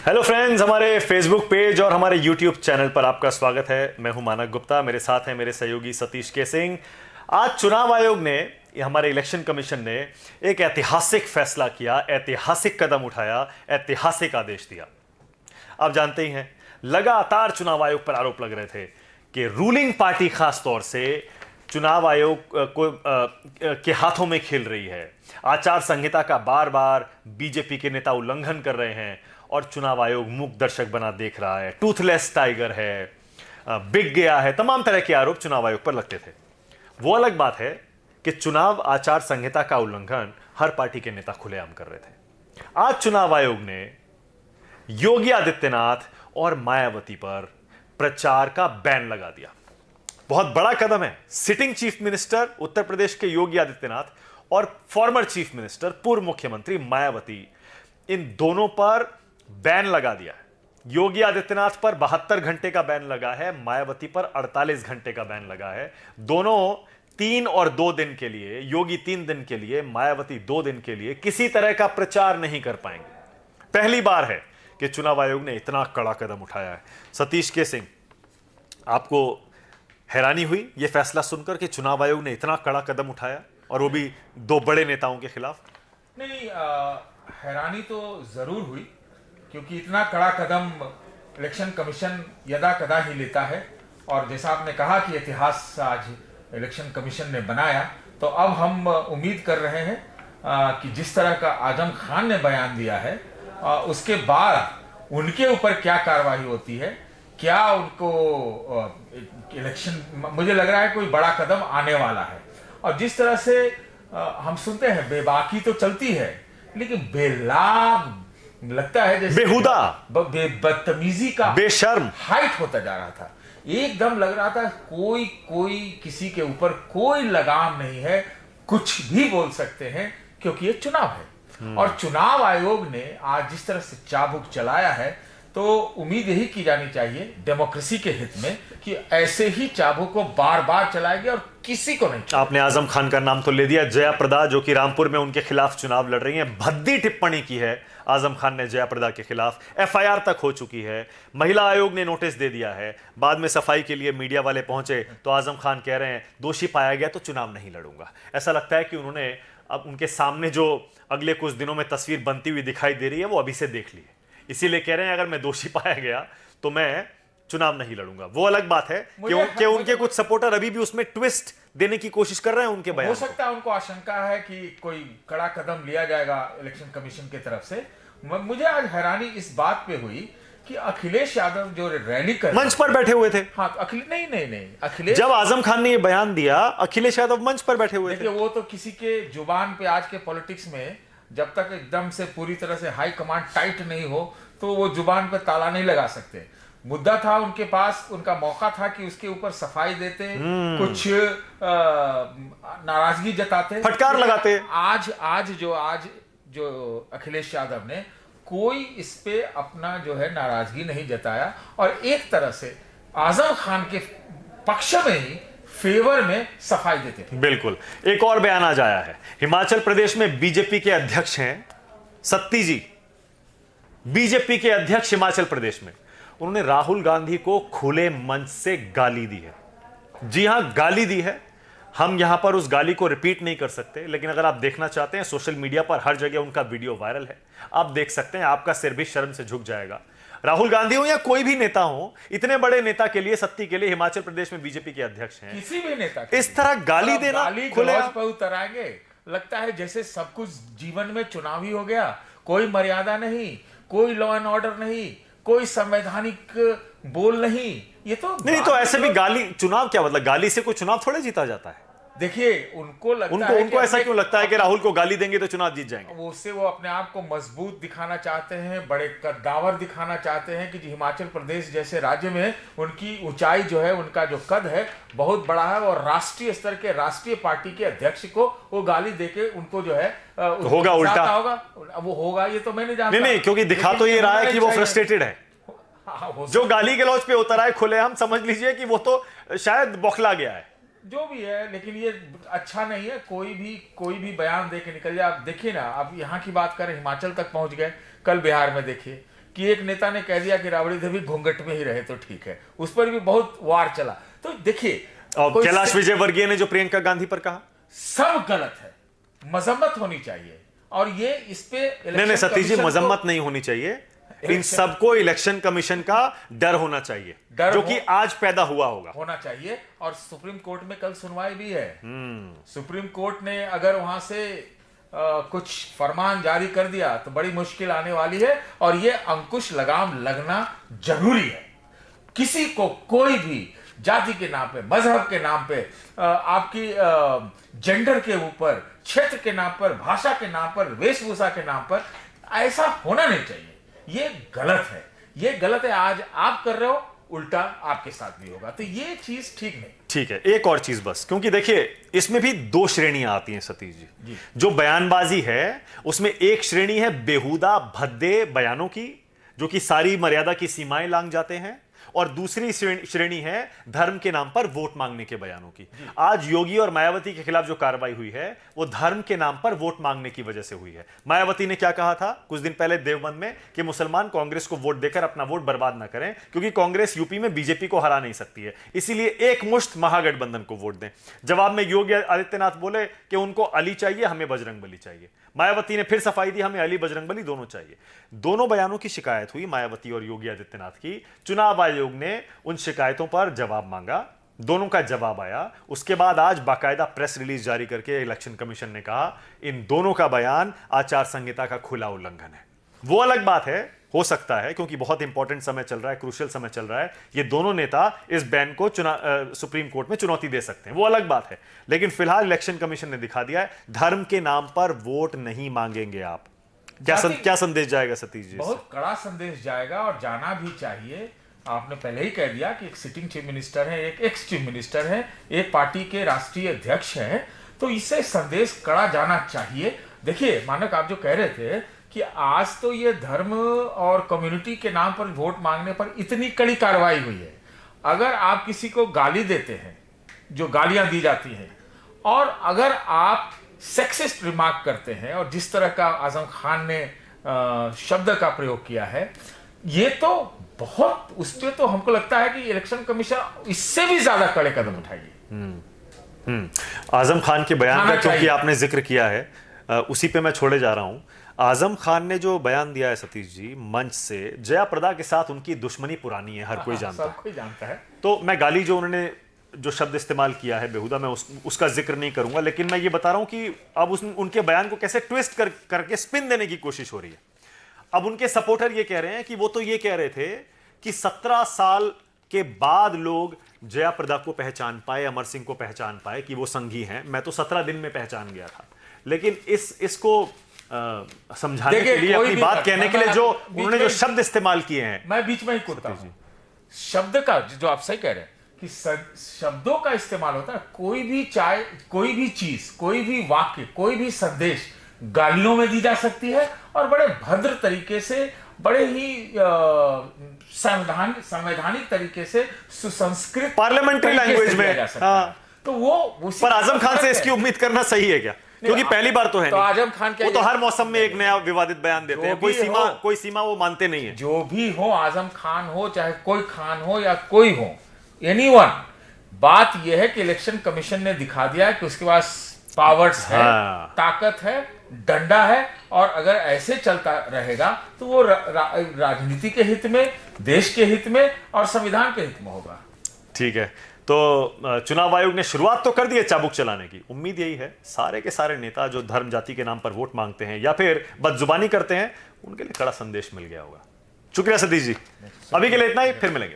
Hello friends, हमारे Facebook page और हमारे यूट्यूब चैनल पर आपका स्वागत है। मैं हूं मानक गुप्ता, मेरे साथ हैं मेरे सहयोगी सतीश के सिंह। आज चुनाव आयोग ने, हमारे इलेक्शन कमीशन ने एक ऐतिहासिक फैसला किया, ऐतिहासिक कदम उठाया, ऐतिहासिक आदेश दिया। आप जानते ही हैं, लगातार चुनाव आयोग पर आरोप लग रहे थे कि रूलिंग पार्टी खास तौर से चुनाव आयोग के हाथों में खेल रही है। आचार संहिता का बार बार बीजेपी के नेता उल्लंघन कर रहे हैं और चुनाव आयोग मूक दर्शक बना देख रहा है, टूथलेस टाइगर है, बिक गया है। तमाम तरह के आरोप चुनाव आयोग पर लगते थे। वो अलग बात है कि चुनाव आचार संहिता का उल्लंघन हर पार्टी के नेता खुलेआम कर रहे थे। आज चुनाव आयोग ने योगी आदित्यनाथ और मायावती पर प्रचार का बैन लगा दिया। बहुत बड़ा कदम है। Sitting chief minister Uttar Pradesh के योगी आदित्यनाथ और फॉर्मर चीफ मिनिस्टर, पूर्व मुख्यमंत्री मायावती, इन दोनों पर बैन लगा दिया है। योगी आदित्यनाथ पर 72 घंटे का बैन लगा है, मायावती पर 48 घंटे का बैन लगा है। दोनों 3 और 2 दिन के लिए, योगी 3 दिन के लिए, मायावती 2 दिन के लिए किसी तरह का प्रचार नहीं कर पाएंगे। पहली बार है कि चुनाव आयोग ने इतना कड़ा कदम उठाया है। सतीश के सिंह, आपको हैरानी हुई यह फैसला सुनकर कि चुनाव आयोग ने इतना कड़ा कदम उठाया, और वो भी 2 बड़े नेताओं के खिलाफ? नहीं, हैरानी तो जरूर हुई, क्योंकि इतना कड़ा कदम इलेक्शन कमीशन यदा कदा ही लेता है। और जैसा आपने कहा कि इतिहास आज इलेक्शन कमीशन ने बनाया, तो अब हम उम्मीद कर रहे हैं कि जिस तरह का आजम खान ने बयान दिया है, उसके बाद उनके ऊपर क्या कार्रवाई होती है, क्या उनको इलेक्शन, मुझे लग रहा है कोई बड़ा कदम आने वाला है। और जिस तरह से हम सुनते हैं, बेबाकी तो चलती है, लेकिन बेलाग लगता है जैसे बेहुदा, बदतमीजी का बेशर्म हाइट होता जा रहा था। एकदम लग रहा था कोई किसी के ऊपर कोई लगाम नहीं है, कुछ भी बोल सकते हैं, क्योंकि ये चुनाव है। और चुनाव आयोग ने आज जिस तरह से चाबुक चलाया है, तो उम्मीद यही की जानी चाहिए डेमोक्रेसी के हित में कि ऐसे ही चाबुक को बार बार चलाएंगे और किसी को नहीं। आपने आजम खान का नाम तो ले दिया। जया प्रदा, जो कि रामपुर में उनके खिलाफ चुनाव लड़ रही हैं, भद्दी टिप्पणी की है आजम खान ने जया प्रदा के खिलाफ। एफआईआर तक हो चुकी है, महिला आयोग ने नोटिस दे दिया है। बाद में सफाई के लिए मीडिया वाले पहुंचे तो आजम खान कह रहे हैं दोषी पाया गया तो चुनाव नहीं लड़ूंगा। ऐसा लगता है कि उन्होंने अब उनके सामने जो अगले कुछ दिनों में तस्वीर बनती हुई दिखाई दे रही है, वो अभी से देख ली है। इसीलिए कह रहे हैं अगर मैं दोषी पाया गया तो मैं चुनाव नहीं लड़ूंगा। वो अलग बात है कि उनके कुछ सपोर्टर अभी भी उसमें ट्विस्ट देने की कोशिश कर रहे हैं उनके बयान। हो सकता है उनको आशंका है कि कोई कड़ा कदम लिया जाएगा इलेक्शन कमीशन की तरफ से। मुझे आज हैरानी इस बात पे हुई कि अखिलेश यादव जो रैली कर मंच पर बैठे हुए थे। हाँ, नहीं, अखिलेश, जब आजम खान ने ये बयान दिया, अखिलेश यादव मंच पर बैठे हुए थे। वो तो किसी के जुबान पे आज के पॉलिटिक्स में जब तक एकदम से पूरी तरह से हाई कमांड टाइट नहीं हो, तो वो जुबान पे ताला नहीं लगा सकते। मुद्दा था उनके पास, उनका मौका था कि उसके ऊपर सफाई देते, कुछ नाराजगी जताते, फटकार लगाते। आज जो अखिलेश यादव ने कोई इस पे अपना जो है नाराजगी नहीं जताया, और एक तरह से आजम खान के पक्ष में ही, फेवर में सफाई देते थे। बिल्कुल। एक और बयान आज आया है। हिमाचल प्रदेश में बीजेपी के अध्यक्ष हैं सत्ती जी, बीजेपी के अध्यक्ष हिमाचल प्रदेश में। उन्होंने राहुल गांधी को खुले मंच से गाली दी है। जी हां, गाली दी है। हम यहां पर उस गाली को रिपीट नहीं कर सकते, लेकिन अगर आप देखना चाहते हैं, सोशल मीडिया पर हर जगह उनका वीडियो वायरल है, आप देख सकते हैं। आपका सिर भी शर्म से झुक जाएगा। राहुल गांधी हो या कोई भी नेता हो, इतने बड़े नेता के लिए, सत्ती के लिए, हिमाचल प्रदेश में बीजेपी के अध्यक्ष हैं, किसी भी नेता इस तरह गाली देना, खुले पर उतर आएंगे। लगता है जैसे सब कुछ जीवन में चुनावी हो गया, कोई मर्यादा नहीं, कोई लॉ एंड ऑर्डर नहीं, कोई संवैधानिक बोल नहीं। ये तो नहीं, तो ऐसे भी गाली, चुनाव क्या मतलब, गाली से कोई चुनाव थोड़े जीता जाता है। देखिए, उनको ऐसा क्यों लगता है कि राहुल को गाली देंगे तो चुनाव जीत जाएंगे? उससे वो अपने आप को मजबूत दिखाना चाहते हैं, बड़े कद्दावर दिखाना चाहते हैं कि हिमाचल प्रदेश जैसे राज्य में उनकी ऊंचाई जो है, उनका जो कद है, बहुत बड़ा है। और राष्ट्रीय स्तर के राष्ट्रीय पार्टी के अध्यक्ष को वो गाली देके उनको जो है होगा उल्टा होगा, वो होगा, ये तो मैं नहीं जानता। नहीं, क्योंकि दिखा तो ये रहा है कि वो फ्रस्ट्रेटेड है। जो गाली गलौज पे उतर आए खुले, हम समझ लीजिए कि वो तो शायद बौखला गया है। जो भी है, लेकिन ये अच्छा नहीं है। कोई भी बयान दे के निकल जाए। आप देखिए ना, अब यहाँ की बात करें, हिमाचल तक पहुंच गए, कल बिहार में देखिए कि एक नेता ने कह दिया कि राबड़ी देवी घूंघट में ही रहे तो ठीक है, उस पर भी बहुत वार चला। तो देखिए, और कैलाश विजयवर्गीय ने जो प्रियंका गांधी पर कहा, सब गलत है, मजम्मत होनी चाहिए। और ये इस पे नहीं सतीश जी, मजम्मत नहीं होनी चाहिए, इन सबको इलेक्शन कमीशन का डर होना चाहिए, जो कि आज पैदा होना चाहिए। और सुप्रीम कोर्ट में कल सुनवाई भी है। सुप्रीम कोर्ट ने अगर वहां से कुछ फरमान जारी कर दिया तो बड़ी मुश्किल आने वाली है, और ये अंकुश लगाम लगना जरूरी है। किसी को कोई भी जाति के नाम पे, मजहब के नाम पे, आपकी जेंडर के ऊपर, क्षेत्र के नाम पर, भाषा के नाम पर, वेशभूषा के नाम पर ऐसा होना नहीं चाहिए। ये गलत है, ये गलत है। आज आप कर रहे हो, उल्टा आपके साथ भी होगा, तो ये चीज ठीक नहीं। ठीक है, एक और चीज बस, क्योंकि देखिए इसमें भी दो श्रेणियां आती हैं सतीश जी। जो बयानबाजी है उसमें एक श्रेणी है बेहुदा भद्दे बयानों की, जो कि सारी मर्यादा की सीमाएं लांघ जाते हैं, और दूसरी श्रेणी है धर्म के नाम पर वोट मांगने के बयानों की। आज योगी और मायावती के खिलाफ जो कार्रवाई हुई है वो धर्म के नाम पर वोट मांगने की वजह से हुई है। मायावती ने क्या कहा था कुछ दिन पहले देवबंद में कि मुसलमान कांग्रेस को वोट देकर अपना वोट बर्बाद ना करें, क्योंकि कांग्रेस यूपी में बीजेपी को हरा नहीं सकती है, इसीलिए एक मुश्त महागठबंधन को वोट दें। जवाब में योगी आदित्यनाथ बोले कि उनको अली चाहिए, हमें बजरंगबली चाहिए। मायावती ने फिर सफाई दी, हमें अली बजरंगबली दोनों चाहिए। दोनों बयानों की शिकायत हुई, मायावती और योगी आदित्यनाथ की। चुनाव आयोग ने उन शिकायतों पर जवाब मांगा, दोनों का जवाब आया। उसके बाद आज बाकायदा प्रेस रिलीज जारी करके इलेक्शन कमीशन ने कहा इन दोनों का बयान आचार संहिता का खुला उल्लंघन है। वो अलग बात है, हो सकता है क्योंकि बहुत इंपॉर्टेंट समय चल रहा है, क्रूशियल समय चल रहा है, ये दोनों नेता इस बैन को सुप्रीम कोर्ट में चुनौती दे सकते हैं, वो अलग बात है। लेकिन फिलहाल इलेक्शन कमीशन ने दिखा दिया है धर्म के नाम पर वोट नहीं मांगेंगे आप। क्या संदेश जाएगा सतीश जी? बहुत कड़ा संदेश जाएगा, और जाना भी चाहिए। आपने पहले ही कह दिया कि एक सिटिंग चीफ मिनिस्टर है, एक एक्स चीफ मिनिस्टर है, एक पार्टी के राष्ट्रीय अध्यक्ष हैं, तो इससे संदेश कड़ा जाना चाहिए। देखिए मानक, आप जो कह रहे थे कि आज तो ये धर्म और कम्युनिटी के नाम पर वोट मांगने पर इतनी कड़ी कार्रवाई हुई है। अगर आप किसी को गाली देते हैं, जो गालियां दी जाती हैं, और अगर आप सेक्सिस्ट रिमार्क करते हैं, और जिस तरह का आजम खान ने शब्द का प्रयोग किया है, ये तो बहुत, उस पर तो हमको लगता है कि इलेक्शन कमीशन इससे भी ज्यादा कड़े कदम उठाएगी। आजम खान के बयान का क्योंकि आपने जिक्र किया है, उसी पे मैं छोड़े जा रहा हूं। आजम खान ने जो बयान दिया है सतीश जी मंच से, जया प्रदा के साथ उनकी दुश्मनी पुरानी है, हर कोई जानता है। तो मैं गाली जो उन्होंने जो शब्द इस्तेमाल किया है बेहुदा, मैं उसका जिक्र नहीं करूंगा, लेकिन मैं ये बता रहा हूं कि अब उनके बयान को कैसे ट्विस्ट करके स्पिन देने की कोशिश हो रही है। अब उनके सपोर्टर ये कह रहे हैं कि वो तो ये कह रहे थे कि 17 साल के बाद लोग जया प्रदा को पहचान पाए, अमर सिंह को पहचान पाए कि वो संघी हैं। मैं तो 17 दिन में पहचान गया था। लेकिन इसको समझाने के लिए, अपनी बात कहने के लिए जो उन्होंने जो शब्द इस्तेमाल किए हैं, मैं बीच में ही कूदता हूं। शब्द का जो आप सही कह रहे हैं कि शब्दों का इस्तेमाल होता है, कोई भी चाहे, कोई भी चीज, कोई भी वाक्य, कोई भी संदेश गालियों में दी जा सकती है, और बड़े भद्र तरीके से, बड़े ही संवैधानिक तरीके से, सुसंस्कृत पार्लियामेंट्री लैंग्वेज में। तो वो पर आजम खान से इसकी उम्मीद करना सही है क्या? क्योंकि पहली बार तो है तो नहीं। आजम खान वो तो हर मौसम में एक नया विवादित बयान देते हैं, कोई सीमा वो मानते नहीं है। जो भी हो, आजम खान हो, चाहे कोई खान हो या कोई हो, एनीवन, बात यह है कि इलेक्शन कमीशन ने दिखा दिया है कि उसके पास पावर्स है, ताकत है, डंडा है, और अगर ऐसे चलता रहेगा तो वो राजनीति के हित में, देश के हित में और संविधान के हित में होगा। ठीक है, तो चुनाव आयोग ने शुरुआत तो कर दी है चाबुक चलाने की। उम्मीद यही है सारे के सारे नेता जो धर्म जाति के नाम पर वोट मांगते हैं या फिर बदजुबानी करते हैं, उनके लिए कड़ा संदेश मिल गया होगा। शुक्रिया सतीश जी, अभी के लिए इतना ही, फिर मिलेंगे।